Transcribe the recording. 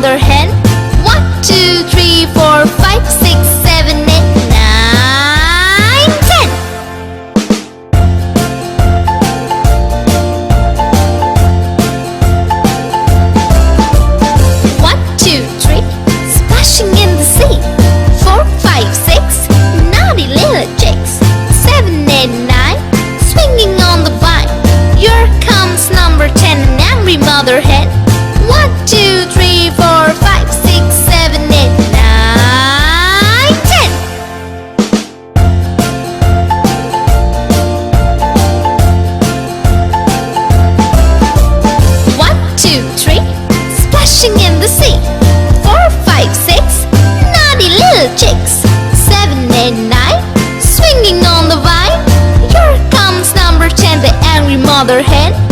mother hen. 1, 2, 3, 4, 5, 6, 7, 8, 9, 10. 1, 2, 3, splashing in the sea. 4, 5, 6, naughty little chicks. 7, 8, 9, swinging on the vine. Here comes number 10, an angry mother hen. 1, 2, 3, 4, 5, 6, 7, 8, 9, 10. 1, 2, 3, splashing in the sea. 4, 5, 6, naughty little chicks. 7, 8, 9, swinging on the vine. Here comes number 10, the angry mother hen.